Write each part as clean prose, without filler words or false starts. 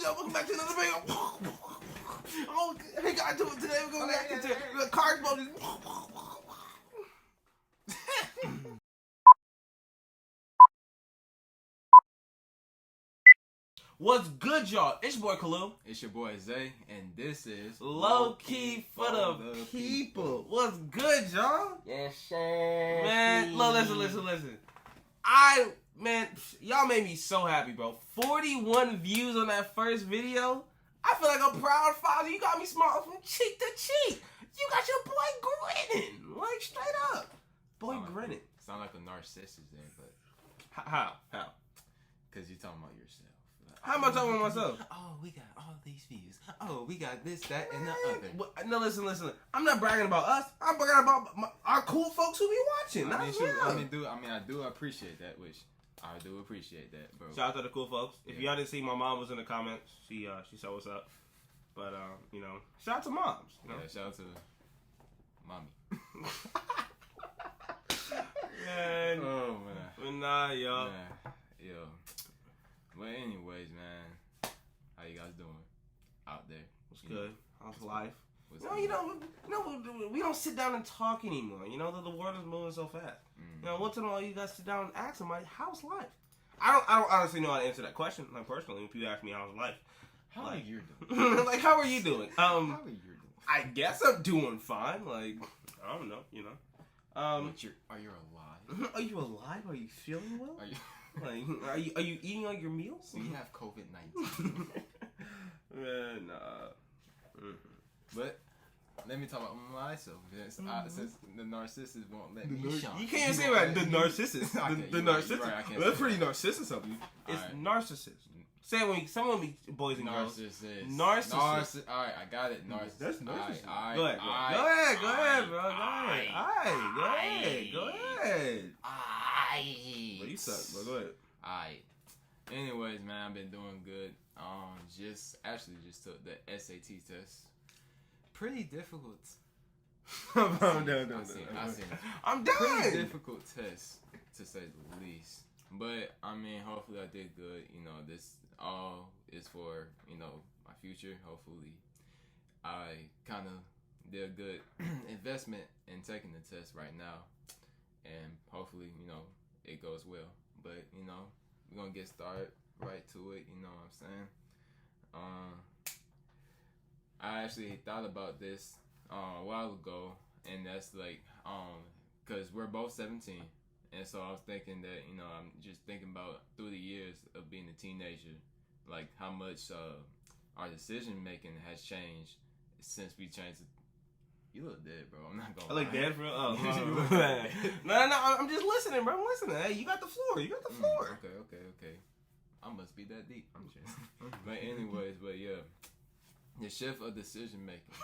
welcome back to another video. Oh, hey guys, today we're going back into the card mode. What's good, y'all? It's your boy Kalu. It's your boy Zay, and this is Low Key for the People. What's good, y'all? Yes, sir. Man, look, listen. Y'all made me so happy, bro. 41 views on that first video. I feel like a proud father. You got me smiling from cheek to cheek. You got your boy grinning, like straight up. Boy grinning. Sound like a narcissist there, but How? because you're talking about yourself. How am I talking about myself? Oh, we got all these views. Oh, we got this, that, and the other. No, listen. I'm not bragging about us. I'm bragging about our cool folks who be watching. I do appreciate that, I do appreciate that, bro. Shout out to the cool folks. If Yeah. y'all didn't see, my mom was in the comments. She saw what's up. But shout out to moms. You know? Yeah, shout out to mommy. Man. Oh man. But nah, y'all. Man. Yo. But anyways, man, how you guys doing out there? What's good? How's life? What's We don't sit down and talk anymore. You know that the world is moving so fast. Mm-hmm. You know, once in a while you guys sit down and ask somebody, how's life? I don't honestly know how to answer that question. Like personally, if you ask me how's life, How are you doing? Like, how are you doing? How are you doing? I guess I'm doing fine. Like, I don't know. You know. Are you alive? Are you alive? Are you feeling well? Are you? Like, are you eating all your meals? Do you have COVID-19? Man, nah. But let me talk about myself. Since the narcissist won't let me shine. You can't even say that. The narcissist. Okay, The you're right, narcissist. you're right, I can't Well, that's say pretty that. narcissist of you. It's Alright. narcissist. Say it when some of me boys and girls. Narcissist. Alright, I got it. Narcissist. That's narcissist. Alright, Go ahead, bro. Go ahead. But you suck, bro. Go ahead. Alright. Anyways, man, I've been doing good. Just took the SAT test. Pretty difficult. I'm done. I'm done. Pretty difficult test, to say the least. But I mean, hopefully I did good. You know, this all is for my future. Hopefully, I kind of did a good investment in taking the test right now, and hopefully it goes well. But we're gonna get started right to it. You know what I'm saying? I actually thought about this a while ago, and that's like because we're both 17. And so I was thinking that, I'm just thinking about through the years of being a teenager, like how much our decision making has changed since we changed it. You look dead, bro. I'm not gonna I look lie. dead, bro. Oh, no. I'm just listening, bro. I'm listening. Hey, you got the floor. Okay. I must be that deep. I'm just. But anyways, yeah, the shift of decision making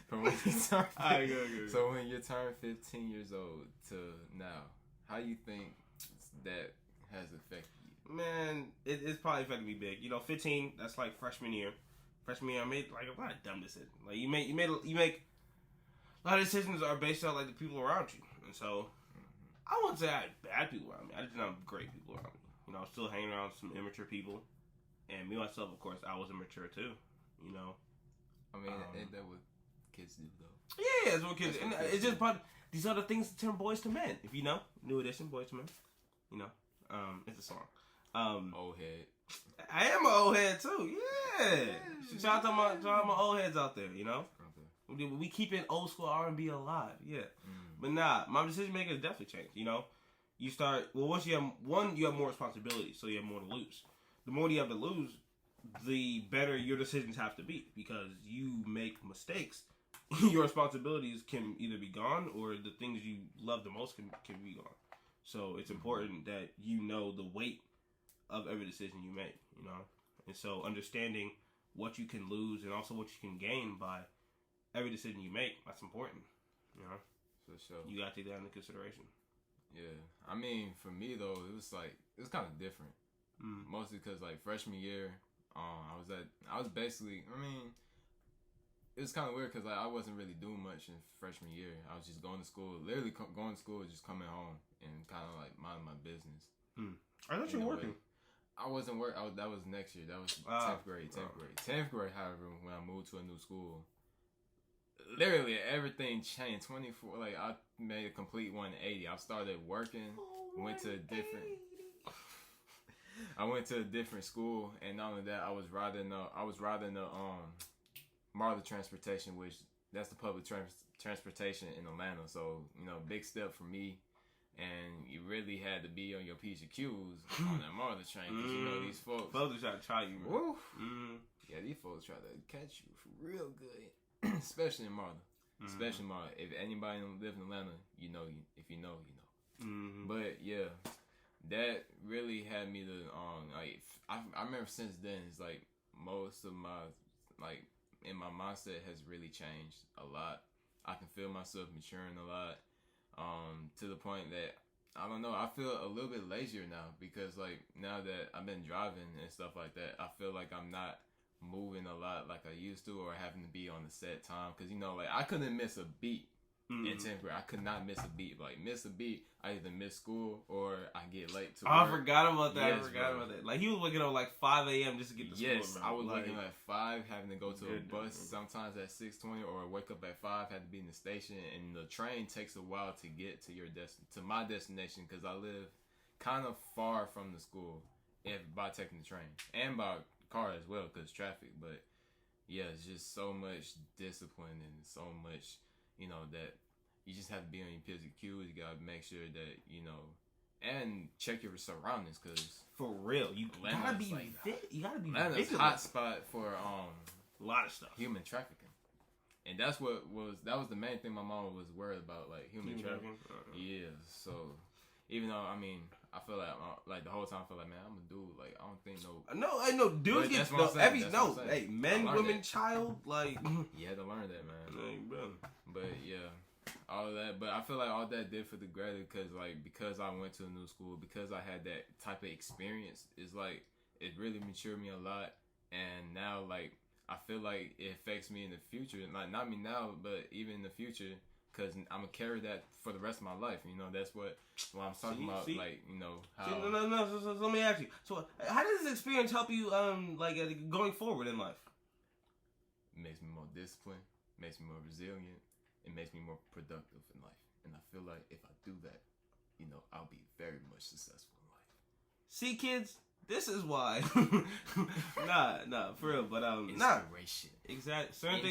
from when you So when you turn 15 years old to now, how you think that has affected you? Man, it's probably affected me big. 15. That's like freshman year. Freshman year, I made like a lot of dumb decisions. Like you make a lot of decisions are based on like the people around you, and so I wouldn't say I had bad people around me. I just didn't have great people around me. I was still hanging around some immature people, and me myself, of course, I was immature too. I mean, ain't that what kids do though? Yeah, that's what kids. And it's just part. These are the things that turn boys to men. If you know, New Edition, Boys to Men. It's a song. Old head. I am an old head too. Yeah. Shout out to my old heads out there. Okay. We keeping old school R&B alive. Yeah. But nah, my decision making has definitely changed. You start once you have more responsibility, so you have more to lose. The more you have to lose, the better your decisions have to be, because you make mistakes. Your responsibilities can either be gone, or the things you love the most can be gone. So it's important that you know the weight of every decision you make, and so understanding what you can lose and also what you can gain by every decision you make, that's important. For sure. You gotta take that into consideration. Yeah, I mean, for me though, it was kind of different. Mostly because like freshman year, I was basically, it was kind of weird because like, I wasn't really doing much in freshman year. I was just going to school, literally going to school, just coming home and kind of like minding my business. I thought you were working. I wasn't work. That was next year. That was 10th grade. 10th grade. However, when I moved to a new school, literally everything changed. 24. Like I made a complete 180. I started working. Went to a different. I went to a different school, and not only that, I was riding the MARTA transportation, which that's the public transportation in Atlanta. So big step for me. And you really had to be on your P's and Q's on that MARTA train, because these folks. Folks try to try you, man. Yeah, these folks try to catch you for real good, especially in MARTA. Especially MARTA. If anybody live in Atlanta, if you know, you know. But yeah. That really had me to like I remember since then it's like most of my like in my mindset has really changed a lot. I can feel myself maturing a lot to the point that I don't know, I feel a little bit lazier now because like now that I've been driving and stuff like that, I feel like I'm not moving a lot like I used to or having to be on the set time because like I couldn't miss a beat. In 10th grade, I could not miss a beat. Like miss a beat, I either miss school or I get late to work. I forgot about that. Yes, I forgot about that. Like he was waking up like 5 a.m. just to get to school. Yes, I was waking up at 5, having to go to a bus sometimes at 6:20, or wake up at 5, had to be in the station, and the train takes a while to get to to my destination because I live kind of far from the school by taking the train and by car as well because traffic. But yeah, it's just so much discipline and so much. That you just have to be on your P's and Q's. You gotta make sure that and check your surroundings, cause for real, you gotta be like, fit. You gotta be Atlanta's a hot spot for a lot of stuff, human trafficking, and that was the main thing my mom was worried about, like human trafficking. Yeah, so even though I feel like the whole time I feel like, man, I'm a dude. Like I don't think I know dudes get hey, men, women, child, like you had to learn that, man. Dang, bro. But yeah, all of that. But I feel like all that did for the greater because I went to a new school, because I had that type of experience. It's like it really matured me a lot, and now like I feel like it affects me in the future. Like not me now, but even in the future. Because I'm going to carry that for the rest of my life. That's what I'm talking about. Like, how... No. So let me ask you. So how does this experience help you, going forward in life? It makes me more disciplined. Makes me more resilient. It makes me more productive in life. And I feel like if I do that, I'll be very much successful in life. See, kids? This is why. nah, for real. But, inspiration. Exactly. Certain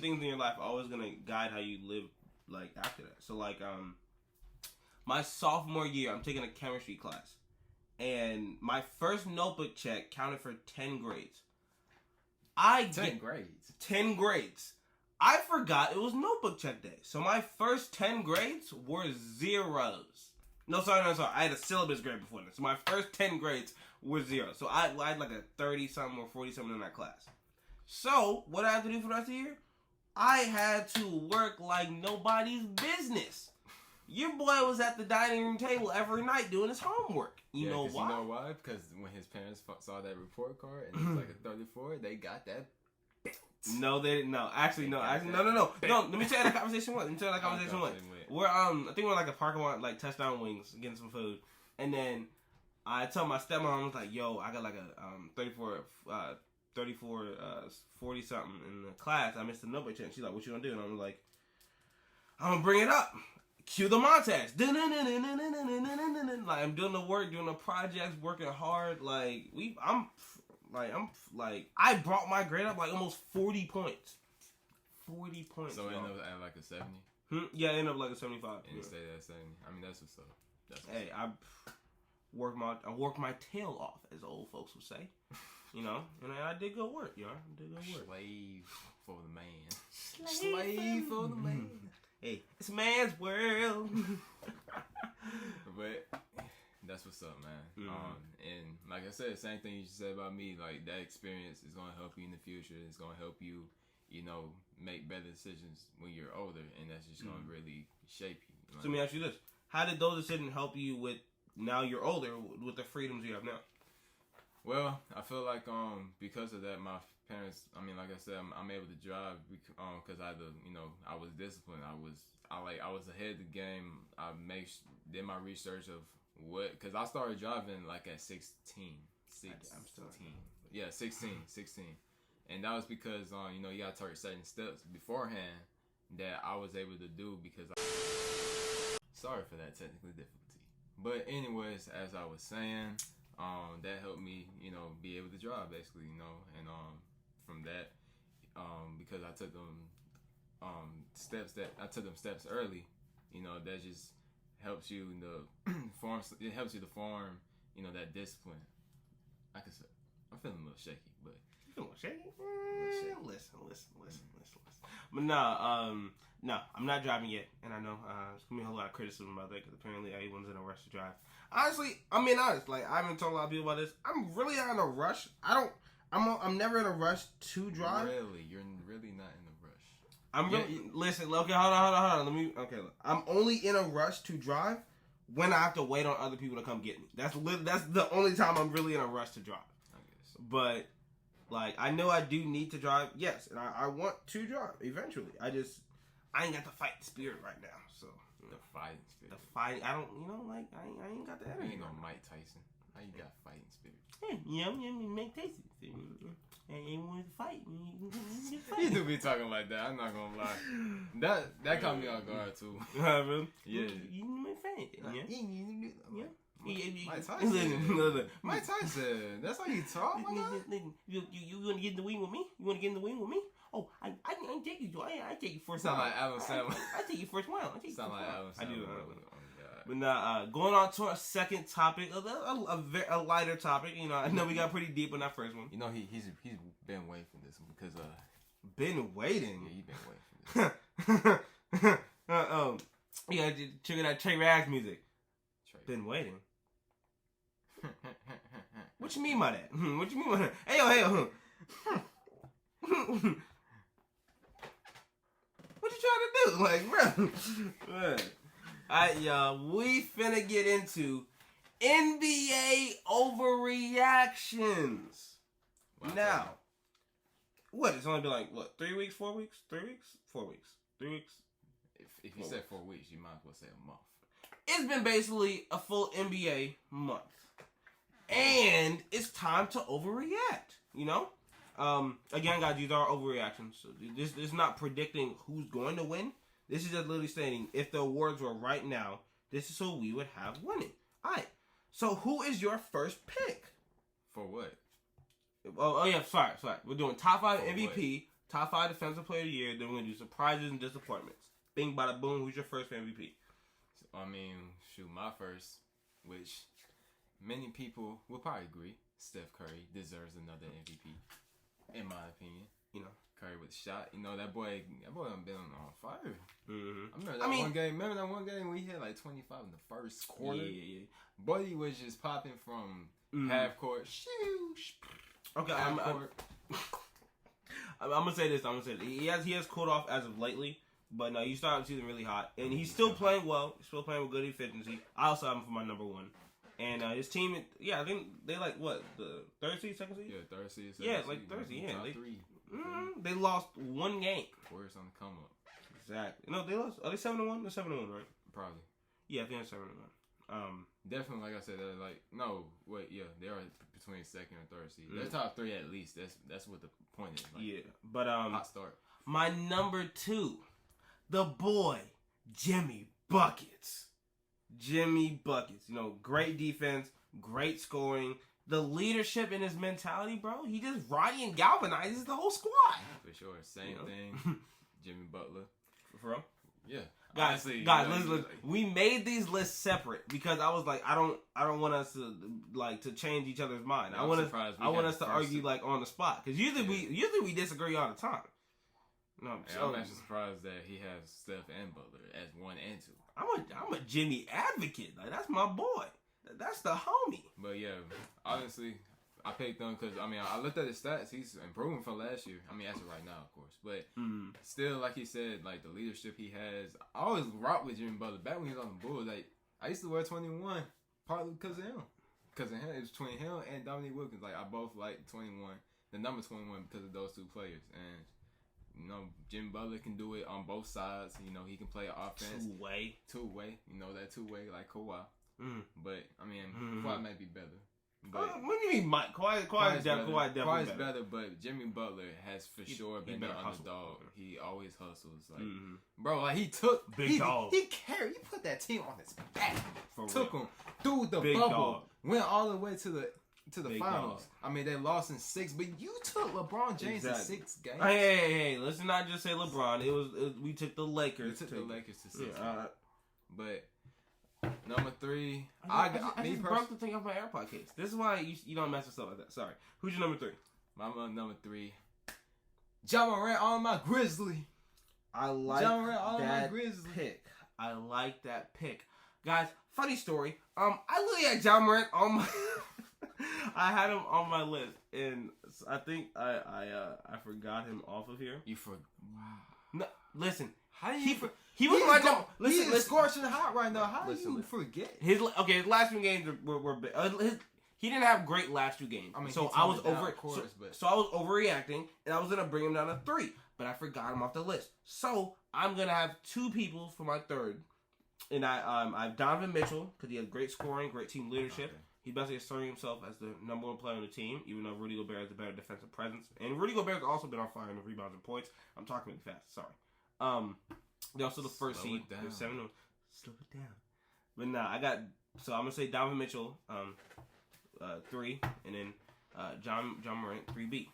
things in your life are always going to guide how you live. Like after that, so like my sophomore year, I'm taking a chemistry class, and my first notebook check counted for 10 grades. 10 grades. I forgot it was notebook check day, so my first 10 grades were zeros. No, sorry. I had a syllabus grade before this. So my first 10 grades were zeros. So I had like a 30-something or 40-something in that class. So what I had to do for the rest of the year? I had to work like nobody's business. Your boy was at the dining room table every night doing his homework. You know why? You know why? Because when his parents saw that report card and it was like a 34, they got that belt. No, they didn't. No, actually, no. No. Let me tell you that conversation went. We're I think we're like a parking lot, like Touchdown Wings, getting some food, and then I told my stepmom, I was like, "Yo, I got like a 34, 40 something in the class. I missed the notebook check." She's like, "What you gonna do?" And I'm like, "I'm gonna bring it up." Cue the montage. Like I'm doing the work, doing the projects, working hard. I brought my grade up like almost 40 points. 40 points. So it ended up at like a 70? Yeah, it ended up like a 75. And you stayed at 70. That's what's up. Hey, I worked my tail off, as old folks would say. And I did good work, Slave for the man. Slave for the man. Hey, it's man's world. But that's what's up, man. And like I said, same thing you just said about me. Like that experience is gonna help you in the future. It's gonna help you, make better decisions when you're older, and that's just gonna really shape you. So let me ask you this: how did those decisions help you with now you're older with the freedoms you have now? Well, I feel like because of that, my parents. Like I said, I'm able to drive because I was disciplined. I was ahead of the game. I did my research of because I started driving like at 16. I'm still 16. Yeah, 16. And that was because, you know, you got to target certain steps beforehand that I was able to do because sorry for that technical difficulty. But anyways, as I was saying, that helped me, you know, be able to drive basically, you know, and from that, because I took them steps early, you know, that just helps you in the form. It helps you to form, you know, that discipline. Like I said, I'm feeling a little shaky, but you feeling shaky? Listen. But no, I'm not driving yet, and I know there's gonna be a whole lot of criticism about that because apparently everyone's in a rush to drive. Honestly, I'm being honest. Like I haven't told a lot of people about this. I'm really not in a rush. I'm never in a rush to drive. Really, you're really not in a rush. I'm really listen. Okay, hold on. Look. I'm only in a rush to drive when I have to wait on other people to come get me. That's the only time I'm really in a rush to drive. I guess. But like I know I do need to drive. Yes, and I want to drive eventually. I ain't got the fight spirit right now. So the fighting spirit. I don't. You know, like I ain't got the energy. You ain't no Mike Tyson. How you got fighting spirit? Yeah, you know, Mike Tyson. Ain't wanted to fight. You do be talking like that. I'm not gonna lie. That caught me off guard too. Really? Yeah. You my fan. Yeah. Mike Tyson. Mike Tyson. That's how you talk. You want to get in the wing with me? Oh, I take you. I take you first. Sound like Adam Sandler. I take you first round. Sound like Adam Sandler. I do. But now, going on to our second topic, a lighter topic. You know, I know we got pretty deep in that first one. You know, he's been waiting for this one because been waiting. Yeah, he been waiting for this. Yeah, check out that Trey Rags music. Been waiting. What you mean by that? What you mean by that? Hey yo. What you trying to do? Like, bro. Alright, y'all. We finna get into NBA overreactions. Wow. Now, what? It's only been like, 3 weeks, 4 weeks? 3 weeks? 4 weeks? 3 weeks? If you said 4 weeks, you might as well say a month. It's been basically a full NBA month. And it's time to overreact, you know? Again, guys, these are overreactions. So this is not predicting who's going to win. This is just literally stating if the awards were right now, this is who we would have winning. Alright. So who is your first pick? For what? Oh yeah, sorry. We're doing top 5 MVP, top 5 defensive player of the year, then we're going to do surprises and disappointments. Bing, bada, boom. Who's your first MVP? I mean, my first, which many people will probably agree, Steph Curry deserves another MVP, in my opinion. You know, Curry with the shot. You know, that boy done been on fire. Mm-hmm. Remember that one game we hit like 25 in the first quarter? Yeah. Boy, he was just popping from half court. Okay, I'm gonna say this. He has cooled off as of lately. But no, you started the season really hot. And he's still playing well. He's still playing with good efficiency. I also have him for my number one. And his team, I think they like, what, the third seed, second seed? Yeah, third seed. Yeah, like third seed, yeah. They They lost one game. Warriors on the come up. Exactly. No, they lost. Are they 7-1? They're 7-1, right? Probably. Yeah, I think they're 7-1. Definitely, like I said, they're like, they are between second and third seed. They're top 3 at least. That's what the point is. Like, yeah, but hot start. My number 2. The boy, Jimmy Buckets. You know, great defense, great scoring. The leadership in his mentality, bro. He just and galvanizes the whole squad. For sure. Same thing. Jimmy Butler. For real? Yeah. Guys, listen. We made these lists separate because I was like, I don't want us to change each other's mind. I want us to argue like on the spot because usually we disagree all the time. No, I'm actually surprised that he has Steph and Butler as 1 and 2. I'm a Jimmy advocate. Like that's my boy. That's the homie. But yeah, honestly, I picked him because I looked at his stats. He's improving from last year. I mean, as of right now, of course. But still, like he said, like the leadership he has. I always rocked with Jimmy Butler back when he was on the Bulls. Like I used to wear 21 partly because of him. Because of him, it was between him and Dominique Wilkins. Like I both like 21, the number 21 because of those two players and. You know, Jimmy Butler can do it on both sides. You know, he can play offense. Two-way. You know, that two-way like Kawhi. But, I mean, Kawhi might be better. But what do you mean, Mike? Kawhi's definitely better, but Jimmy Butler has for sure been the underdog. He always hustles, like bro. Like he took dog. He carried. He put that team on his back. Took him through the bubble. Dog. Went all the way to the finals. Dog. I mean, they lost in 6, but you took LeBron James in 6 games. Hey, let's not just say LeBron. It was we took the Lakers. We took the Lakers to 6. Yeah, but number 3, I just broke the thing off my AirPod case. This is why you don't mess with stuff like that. Sorry. Who's your number 3? My number 3. Ja Morant on my Grizzly. I like that pick. I like that pick. Guys, funny story. I literally had Ja Morant on my I had him on my list, and I think I forgot him off of here. You forgot? Wow. No, listen. How do you? He was my number. Listen, scorching hot right now. How do you forget? His last 2 games were he didn't have great last 2 games. I mean, so I was so I was overreacting, and I was gonna bring him down to 3, but I forgot him off the list. So I'm gonna have 2 people for my 3rd, and I have Donovan Mitchell because he has great scoring, great team leadership. Okay. He's basically asserting himself as the number 1 player on the team, even though Rudy Gobert has a better defensive presence. And Rudy Gobert's also been on fire in the rebounds and points. I'm talking really fast. Sorry. They're also the first seed. They're 7. Slow it down. But nah, so I'm gonna say Donovan Mitchell, 3, and then John Morant 3B.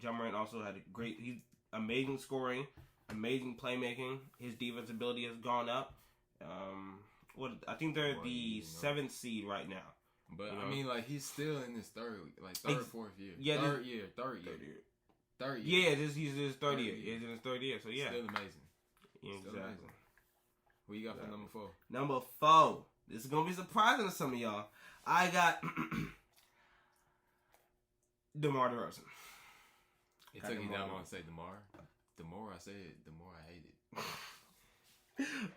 John Morant also had he's amazing scoring, amazing playmaking. His defense ability has gone up. I think they're the 7th seed right now. But I mean, like he's still in his third or 4th year. Yeah, third year. Yeah, he's in his 3rd year. He's in his 3rd year. So yeah, still amazing. Yeah, exactly. Amazing. What you got for number 4? Number 4. This is gonna be surprising to some of y'all. I got DeMar DeRozan. It took you that long to say DeMar. The more I say it, the more I hate it.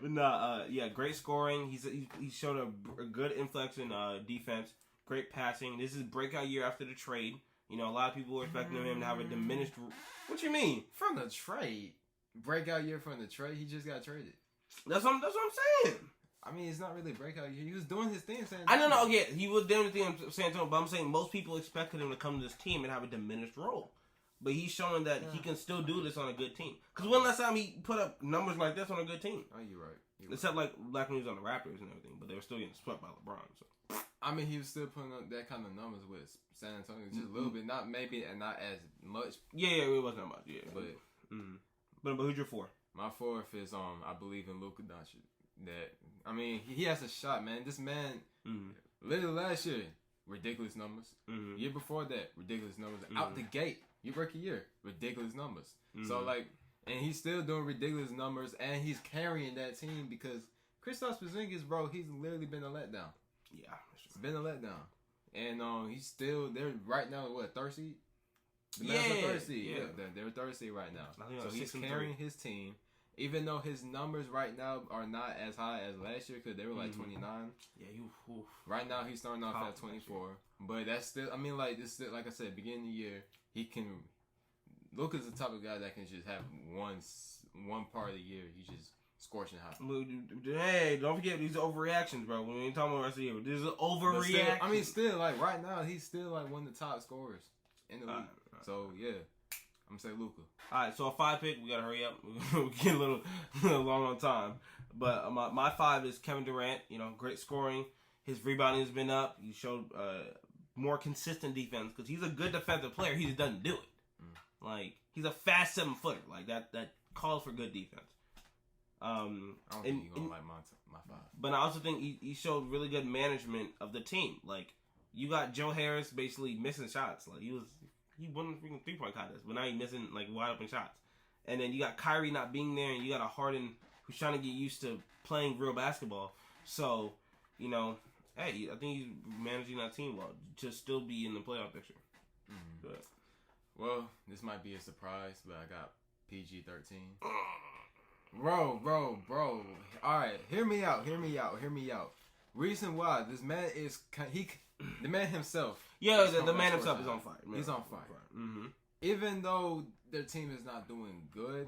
But nah, yeah, great scoring. He's shown a good inflection defense, great passing. This is breakout year after the trade. A lot of people were expecting him to have a diminished. What you mean? From the trade, breakout year from the trade. He just got traded. That's what I'm saying. I mean, it's not really breakout year. He was doing his thing in San Antonio. I don't know. Yeah, he was doing his thing in San Antonio, but I'm saying most people expected him to come to this team and have a diminished role. But he's showing that he can still do this on a good team. Because when last time he put up numbers like this on a good team? Oh, you're right. Except like when he was on the Raptors and everything, but they were still getting swept by LeBron. So I mean, he was still putting up that kind of numbers with San Antonio, just a little bit, not maybe and not as much. Yeah, it wasn't much. Yeah, but who's your 4? My 4th is I believe in Luka Doncic. That I mean, he has a shot, man. This man, literally last year, ridiculous numbers. Year before that, ridiculous numbers. Out the gate. Your rookie year, ridiculous numbers. So and he's still doing ridiculous numbers, and he's carrying that team because Kristaps Porzingis, bro, he's literally been a letdown. Yeah, it's been a letdown, and he's still they're right now. What 3rd seed? The yeah, 3rd seed. Yeah, they're 3rd seed right now. So he's carrying his team, even though his numbers right now are not as high as last year because they were like 29. Yeah, right now he's starting off at 24, but that's still. I mean, like this, like I said, beginning of the year. He can. Luka's the type of guy that can just have one part of the year. He's just scorching hot. Hey, don't forget these overreactions, bro. We ain't talking about the rest of the year. This is overreaction. I mean, still, like right now, he's still like one of the top scorers in the league. Right. So yeah, I'm gonna say Luka. All right, so a 5 pick. We gotta hurry up. We're getting a little long on time. But my 5 is Kevin Durant. Great scoring. His rebounding has been up. He showed more consistent defense because he's a good defensive player. He just doesn't do it. Like he's a fast 7-footer. Like that calls for good defense. I don't think you're gonna like my 5. But I also think he showed really good management of the team. Like you got Joe Harris basically missing shots. Like he won the freaking 3-point contest, but now he's missing like wide open shots. And then you got Kyrie not being there, and you got a Harden who's trying to get used to playing real basketball. So hey, I think he's managing that team well to still be in the playoff picture. But, well, this might be a surprise, but I got PG-13. Bro. All right, hear me out. Reason why this man is the man himself. Yeah, the man himself is on fire. He's on fire. Even though their team is not doing good,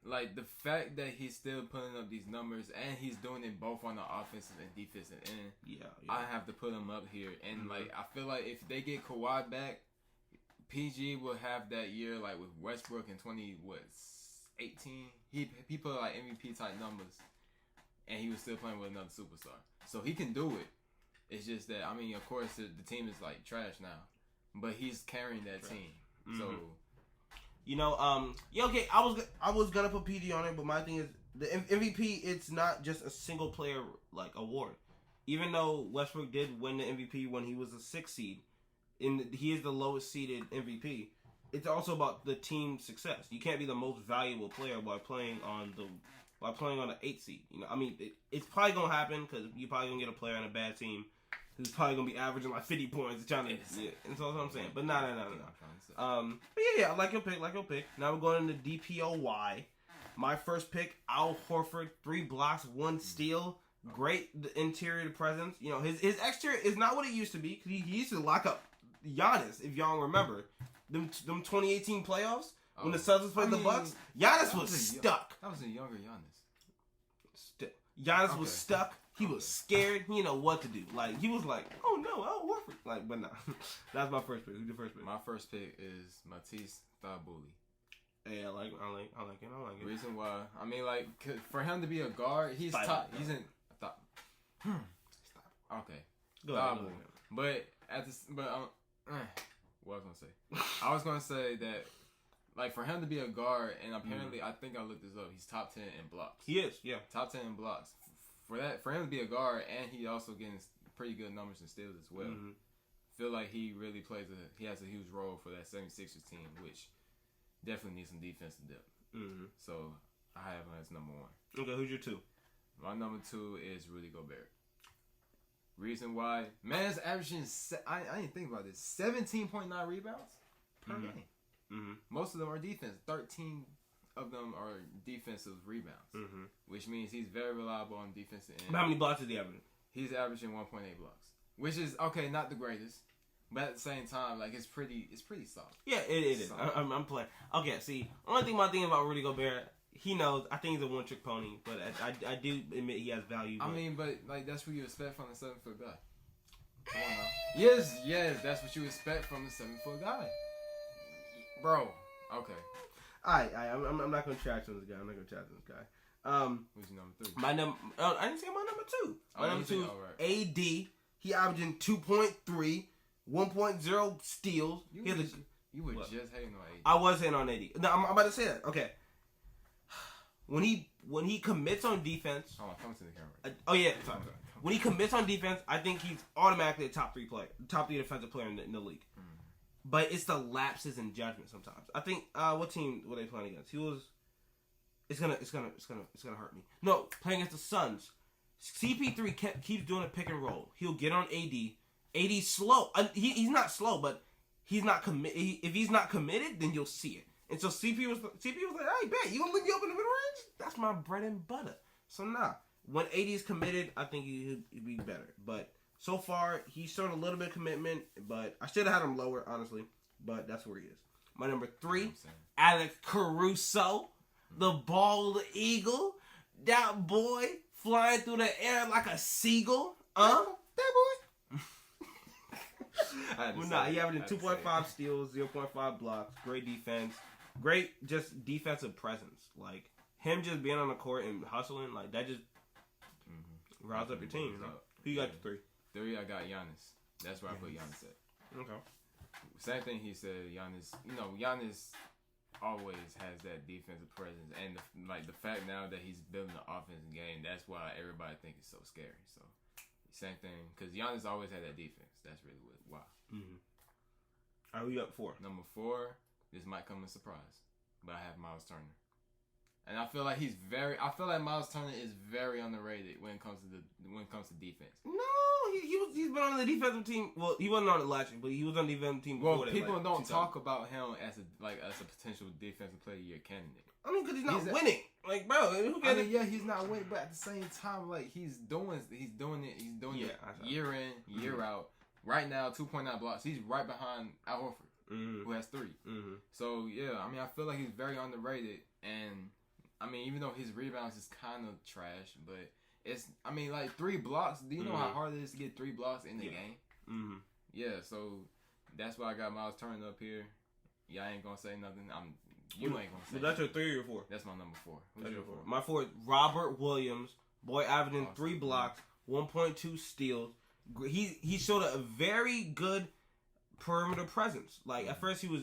like the fact that he's still putting up these numbers and he's doing it both on the offensive and defensive end. Yeah. I have to put him up here. And like I feel like if they get Kawhi back, PG will have that year like with Westbrook in 2018. He put like MVP type numbers, and he was still playing with another superstar. So he can do it. It's just that I mean, of course, the team is like trash now, but he's carrying that team. So. You know, yeah, okay. I was gonna put PG on it, but my thing is the MVP. It's not just a single player like award. Even though Westbrook did win the MVP when he was a 6th seed, he is the lowest seeded MVP. It's also about the team success. You can't be the most valuable player while playing on the 8th seed. You know, I mean, it's probably gonna happen because you're probably gonna get a player on a bad team who's probably gonna be averaging like 50 points. Trying to, yeah, and so that's what I'm saying. But no. But yeah, I like your pick. Now we're going into DPOY. My first pick, Al Horford, 3 blocks, 1 steal. Great interior presence. You know, his exterior is not what it used to be. Cause he used to lock up Giannis, if y'all remember. Them 2018 playoffs when the Celtics played the Bucks. Giannis was stuck. That was a younger Giannis. Giannis was stuck. He was scared. He didn't know what to do. Like, he was like, oh no, Al Horford. Like, but no. That's my first pick. Who's your first pick? My first pick is Matisse Thybulle. Hey, I like it. Reason why, I mean, like, for him to be a guard, he's top. He's in. Okay. Go ahead. What was I gonna say? I was gonna say that, like, for him to be a guard, and apparently, I think I looked this up. He's top 10 in blocks. He is, yeah. Top 10 in blocks. For him to be a guard, and he also getting pretty good numbers and steals as well. Feel like he really he has a huge role for that 76ers team, which definitely needs some defensive depth. So I have him as number 1. Okay, who's your 2? My number 2 is Rudy Gobert. Reason why, man, is averaging. I didn't think about this. 17.9 rebounds per game. Most of them are defense. 13 of them are defensive rebounds, which means he's very reliable on defensive end. How many blocks is he averaging? He's averaging 1.8 blocks, which is okay, not the greatest, but at the same time, like it's pretty solid. Yeah, it is. I'm playing. Okay, see, only thing about Rudy Gobert, he knows. I think he's a one-trick pony, but I do admit he has value. I mean, but like that's what you expect from a 7-foot guy. Come on now. Yes, that's what you expect from a 7-foot guy, bro. Okay. I'm not gonna trash on this guy. Who's your number 3? My number. I didn't say my number 2. My number 2 is AD. He averaging 2.3, 1.0 steals. You were just hating on AD. I was hating on AD. No, I'm about to say that. Okay. When he commits on defense. Oh, come to the camera. Sorry. When he commits on defense, I think he's automatically a top 3 defensive player in the league. But it's the lapses in judgment sometimes. I think what team were they playing against? It's gonna hurt me. No, playing against the Suns. CP3 keeps doing a pick and roll. He'll get on AD. AD's slow. He's not slow, but he's not committed. If he's not committed, then you'll see it. And so CP was like, "Hey, bet you gonna leave me open in the mid range? That's my bread and butter." So nah, when AD is committed, I think he'd be better. But so far, he's shown a little bit of commitment, but I should have had him lower, honestly. But that's where he is. My number 3, Alex Caruso, the bald eagle. That boy flying through the air like a seagull. That boy. He averaging 2.5 steals, 0.5 blocks. Great defense. Great just defensive presence. Like, him just being on the court and hustling, like, that just riles up your team, you know? Who you got the 3? 3, I got Giannis. That's where I put Giannis at. Okay. Same thing he said. Giannis always has that defensive presence, and the fact now that he's building the offensive game, that's why everybody thinks it's so scary. So same thing, because Giannis always had that defense. That's really why. All right, we got 4. Number 4. This might come as a surprise, but I have Miles Turner. And I feel like Miles Turner is very underrated when it comes to defense. No, he's been on the defensive team. Well, he wasn't on it last year, but he was on the defensive team before. Well, people don't talk about him as a potential defensive player of the year candidate. I mean, because he's not winning. Like, bro, who cares? I mean, yeah, he's not winning, but at the same time, like he's doing it year in, year out. Right now, 2.9 blocks. He's right behind Al Horford, who has 3. So yeah, I mean, I feel like he's very underrated, and I mean, even though his rebounds is kind of trash, but it's, I mean, like 3 blocks. Do you know how hard it is to get 3 blocks in the game? Mm-hmm. Yeah, so that's why I got Miles Turner up here. Y'all ain't gonna say nothing. You ain't gonna say. Well, that's your 3 or your 4? That's my number 4. Who's your 4? My 4 is Robert Williams. Boy, averaging 3 blocks, 1.2 steals. He showed a very good perimeter presence. Like at first he was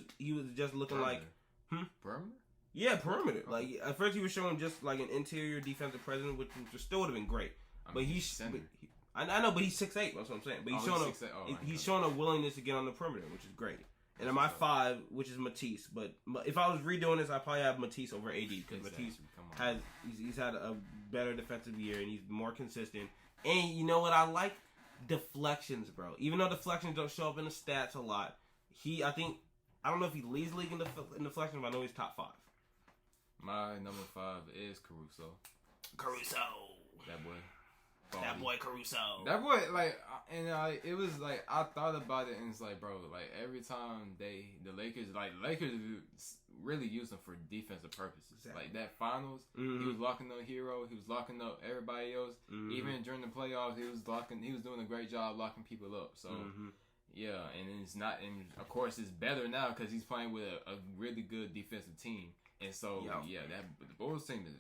just looking perimeter. Perimeter. Yeah, perimeter. Like at first he was showing just like an interior defensive presence, which still would have been great. But I know, but he's 6'8". That's what I'm saying. But he's showing a willingness to get on the perimeter, which is great. And in my 5, which is Matisse, but if I was redoing this, I'd probably have Matisse over AD because Matisse he's had a better defensive year and he's more consistent. And you know what I like? Deflections, bro. Even though deflections don't show up in the stats a lot, I don't know if he leads the league in deflections, but I know he's top 5. My number 5 is Caruso. That boy. That boy Caruso. That boy, like, and it was like I thought about it, and it's like, bro, like every time the Lakers really use him for defensive purposes. Exactly. Like that finals, he was locking up Hero, he was locking up everybody else. Even during the playoffs, he was doing a great job locking people up. So yeah, and it's not, and of course it's better now because he's playing with a really good defensive team. And so the Bulls team is.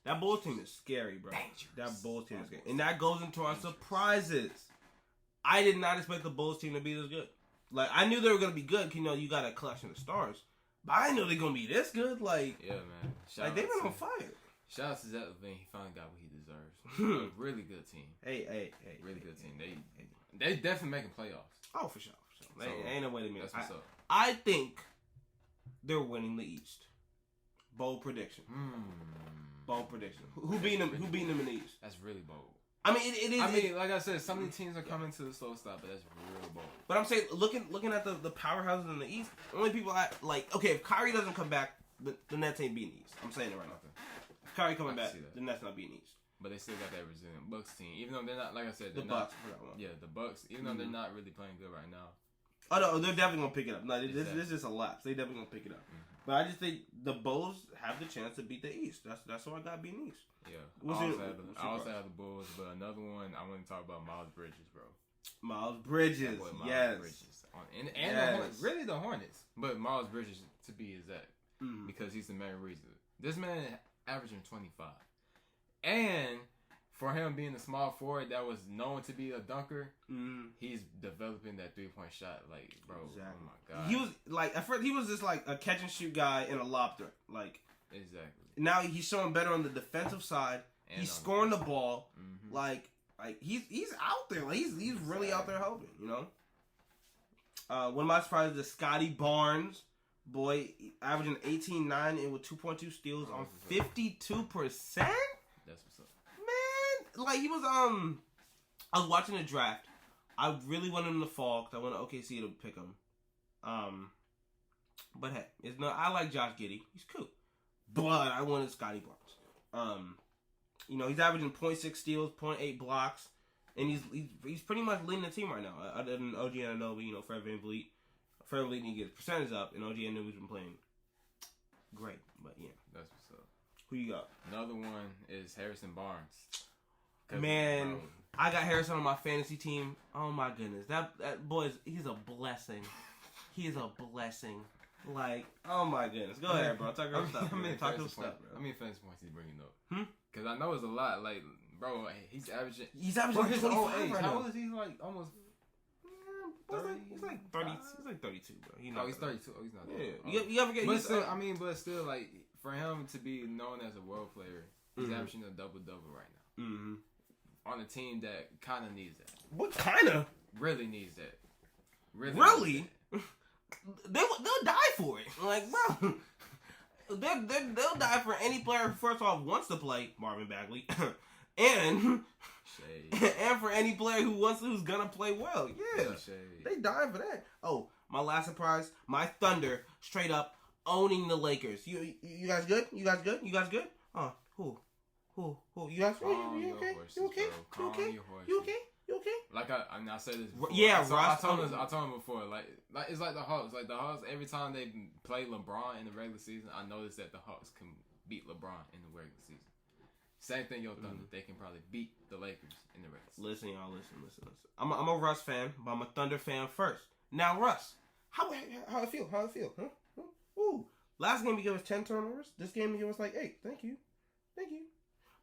That Bulls team is scary, bro. Dangerous. That Bulls team is scary. And that goes into our surprises. I did not expect the Bulls team to be this good. Like, I knew they were going to be good because, you got a collection of stars. But I didn't know they were going to be this good. Like, yeah, man. They've been on fire. Shout out to Zach LaVine. He finally got what he deserves. A really good team. Hey. Really good team. They definitely making playoffs. Oh, for sure. So, ain't no way to miss. That's what's up. I think they're winning the East. Bold prediction. Bold prediction. Who beating them in the East? That's really bold. I mean, it is. I mean, like I said, some of the teams are coming to the slow stop, but that's real bold. But I'm saying, looking at the powerhouses in the East, only people okay, if Kyrie doesn't come back, the Nets ain't beating the East. I'm saying it right now. If Kyrie coming back, the Nets not beating the East. But they still got that resilient Bucks team, even though they're not. Like I said, the Bucks. Yeah, the Bucks. Even though they're not really playing good right now. Oh no, they're definitely gonna pick it up. No, this is a lapse. They definitely gonna pick it up. But I just think the Bulls have the chance to beat the East. That's why I got beating the East. Yeah, I also have the Bulls, but another one I want to talk about Miles Bridges, bro. Miles Bridges, yes. Bridges. And the Hornets, but Miles Bridges to be exact, because he's the main reason. This man averaging 25, and for him being a small forward that was known to be a dunker, he's developing that 3-point shot. Like, bro, exactly. Oh my god, he was like at first he was just like a catch and shoot guy and a lob threat, like. Exactly. Now he's showing better on the defensive side. And he's scoring the ball. Like he's out there. Like he's really out there helping. One of my surprises is Scotty Barnes. Boy, averaging 18-9 and with 2.2 steals on 52%. That's what's up. Man, like he was I was watching the draft. I really wanted him to fall because I wanted OKC to pick him. But hey, I like Josh Giddey. He's cool. But I wanted Scotty Barnes. He's averaging 0.6 steals, 0.8 blocks, and he's pretty much leading the team right now. Other than OG Anunoby, Fred VanVleet. Fred VanVleet need to get his percentage up, and OG Anunoby's been playing great. But yeah, that's what's up. Who you got? Another one is Harrison Barnes. Man, I got Harrison on my fantasy team. Oh my goodness, that boy he's a blessing. He is a blessing. Like, oh my goodness. Go ahead, bro. Talk your stuff. Talk your stuff, bro. How many fantasy points he's bringing up? Because I know it's a lot. Like, bro, he's averaging. He's averaging 25 right now. How old is he? Like, almost 30? He's like 30. He's like 32, bro. He's 32. Oh, he's not. Yeah. You ever get? But still, like, for him to be known as a world player, he's averaging a double-double right now. On a team that kind of needs that. What kind of? Really needs that. Really? They'll die for it. Like, bro, they'll die for any player who first off wants to play Marvin Bagley, and for any player who's gonna play well. Yeah, they die for that. Oh, my last surprise, my Thunder straight up owning the Lakers. You guys good? You guys good? Who? You guys? You okay? You okay? You okay? You okay? Like I said this before. Yeah, I told him before. Like it's like the Hawks. Like the Hawks, every time they play LeBron in the regular season, I noticed that the Hawks can beat LeBron in the regular season. Same thing, your Thunder. They can probably beat the Lakers in the regular season. Listen, y'all, listen. I'm a Russ fan, but I'm a Thunder fan first. Now, Russ, how I feel? Huh? Ooh, last game you gave us 10 turnovers. This game you gave us like 8. Thank you.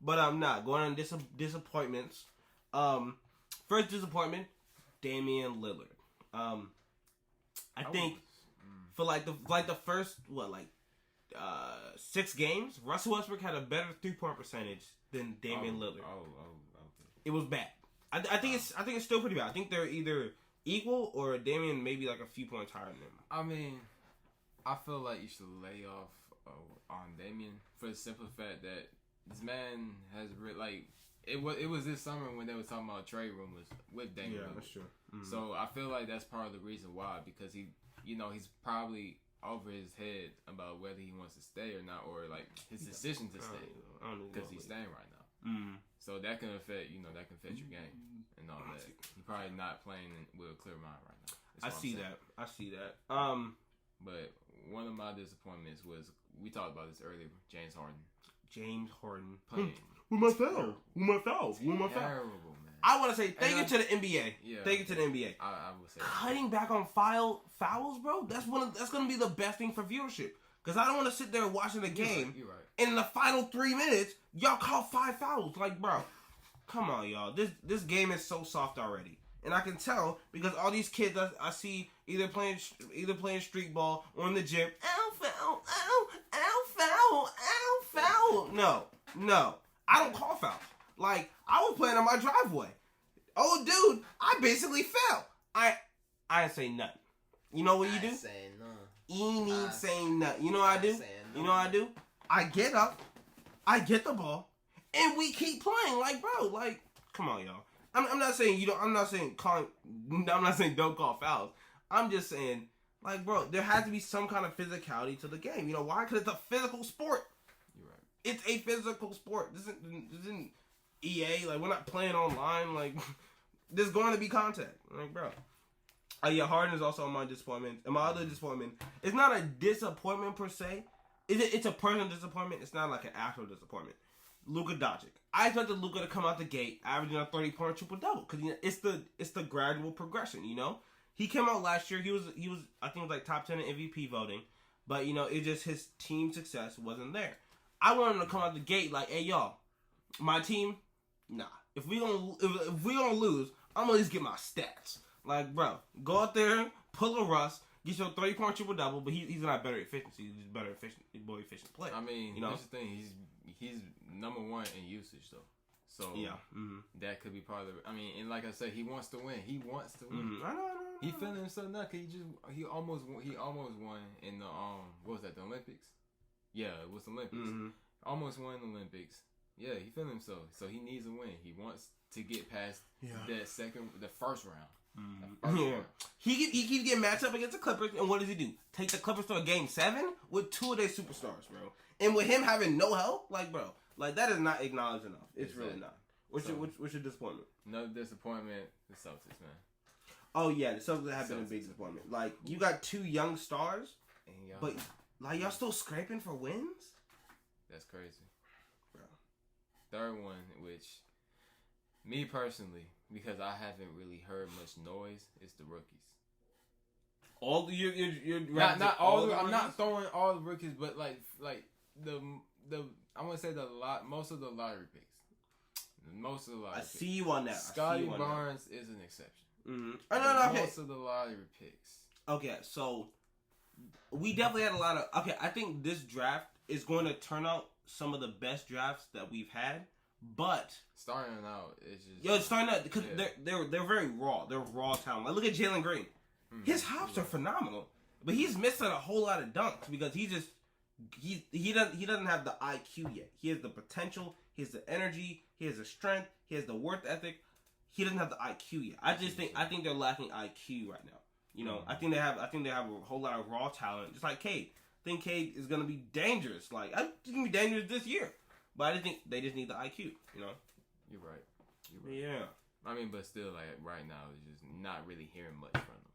But I'm not going on disappointments. First disappointment, Damian Lillard. I think for like the first 6 games, Russell Westbrook had a better 3-point percentage than Damian Lillard. Okay. It was bad. I think it's still pretty bad. I think they're either equal or Damian maybe like a few points higher than him. I mean, I feel like you should lay off on Damian for the simple fact that this man has it was this summer when they were talking about trade rumors with Damian. Yeah, that's true. Mm-hmm. So I feel like that's part of the reason why, because he's probably over his head about whether he wants to stay or not, or like his decision to stay because he's staying right now. Mm-hmm. So that can affect your game and all that. He's probably not playing with a clear mind right now. I see that. But one of my disappointments was, we talked about this earlier, James Harden playing. Who my foul? Terrible, man. I want to say thank you to the NBA. Yeah, thank you to the NBA. I would say cutting back on fouls, bro. That's gonna be the best thing for viewership. Because I don't want to sit there watching the game. You're right. And in the final 3 minutes, y'all call 5 fouls. Like, bro, come on, y'all. This game is so soft already. And I can tell because all these kids I see either playing street ball or in the gym. Ow, foul, ow, foul. No. I don't call fouls. Like, I was playing on my driveway. Oh, dude, I basically fell. I ain't say nothing. You know what you do? You ain't saying nothing. You know what I do? I get up, I get the ball, and we keep playing. Like, bro, like, come on, y'all. I'm not saying I'm not saying don't call fouls. I'm just saying, like, bro, there has to be some kind of physicality to the game. You know why? Because it's a physical sport. You're right. It's a physical sport. This isn't EA. Like, we're not playing online. Like, there's going to be contact. Like, bro. Yeah, Harden is also my disappointment. And my other disappointment, it's not a disappointment per se. It's a personal disappointment. It's not like an actual disappointment. Luka Doncic. I expected Luka to come out the gate averaging a 30-point triple-double because it's the gradual progression, you know? He came out last year. He was I think it was like top 10 in MVP voting. But, you know, it just his team success wasn't there. I wanted him to come out the gate like, hey, y'all, my team, nah. If we gonna lose, I'm gonna at least get my stats. Like, bro, go out there, pull a Russ, get your 30-point triple-double, but he's not better at efficiency. He's just better efficient play. I mean, you know? That's the thing. He's number one in usage, though. So yeah, that could be part of it. I mean, and like I said, he wants to win. I know. He feeling himself now because he almost won in the what was that, the Olympics? Yeah, it was the Olympics. Mm-hmm. Almost won the Olympics. Yeah, he feeling himself. So he needs a win. He wants to get past the first round. Yeah. He keeps getting matched up against the Clippers, and what does he do? Take the Clippers to a game 7 with 2 of their superstars, bro. And with him having no help, like, bro, like, that is not acknowledged enough. It's really not. What's your disappointment? Another disappointment, the Celtics, man. Oh yeah, the Celtics have been a big disappointment. Like, you got 2 young stars, but like y'all still scraping for wins. That's crazy, bro. Third one, which me personally, because I haven't really heard much noise, is the rookies. All you're not all. I'm not throwing all the rookies, but like the I want to say most of the lottery picks. Most of the lottery. See you on that. Scotty Barnes is an exception. Mm-hmm. No, okay. Most of the lottery picks. Okay, so we definitely had a lot of. Okay, I think this draft is going to turn out some of the best drafts that we've had. But starting out, it's just starting out because they're very raw. They're raw talent. Like, look at Jalen Green. Mm-hmm. His hops are phenomenal, but he's missing a whole lot of dunks because he doesn't have the IQ yet. He has the potential. He has the energy. He has the strength. He has the work ethic. He doesn't have the IQ yet. I think they're lacking IQ right now. You know, I think they have a whole lot of raw talent, just like Cade. I think Cade is gonna be dangerous. Like, I think he's gonna be dangerous this year. But I think they just need the IQ, you know? You're right. Yeah. I mean, but still, like, right now, it's just not really hearing much from them.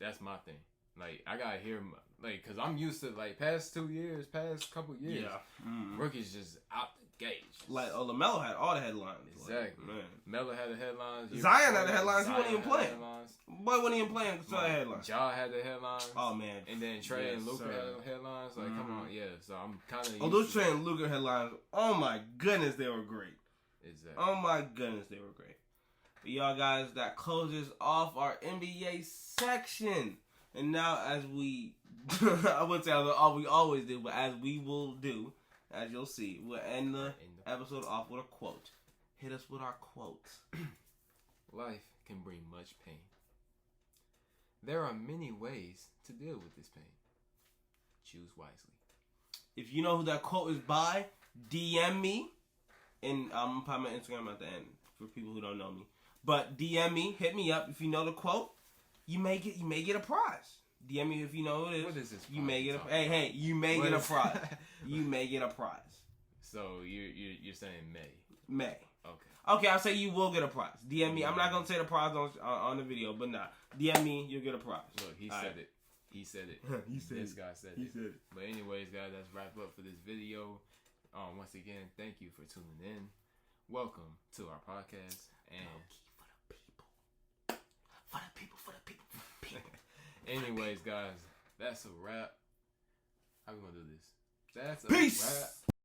That's my thing. Like, I gotta hear, like, cause I'm used to like past couple years, rookies just out the gate. Like, LaMelo had all the headlines. Exactly. Like, man. Melo had the headlines. Zion had the headlines. He wasn't even playing. Boy wasn't even playing. So the headlines. Ja had the headlines. Oh man. And then Trey and Luka had the headlines. Like, come on, yeah. So I'm kind of. Oh, those Trey and Luka headlines. Oh my goodness, they were great. Exactly. Oh my goodness, they were great. But y'all guys, that closes off our NBA section. And now, as we, I wouldn't say all we always do, but as we will do, as you'll see, we'll end the episode off with a quote. Hit us with our quotes. Life can bring much pain. There are many ways to deal with this pain. Choose wisely. If you know who that quote is by, DM me. And I'm going to put my Instagram at the end for people who don't know me. But DM me, hit me up. If you know the quote, you may get a prize. DM me if you know who it is. What is this? You may get a you may get a prize. You may get a prize. So you're saying May? May. Okay. Okay, I'll say you will get a prize. DM me. I'm not gonna say the prize on the video, but nah. DM me, you'll get a prize. Look, he said it. He said it. This guy said it. He said it. But anyways, guys, that's wrap up for this video. Once again, thank you for tuning in. Welcome to our podcast. And for the people. Anyways, guys, that's a wrap. How we gonna do this? That's a Peace. wrap.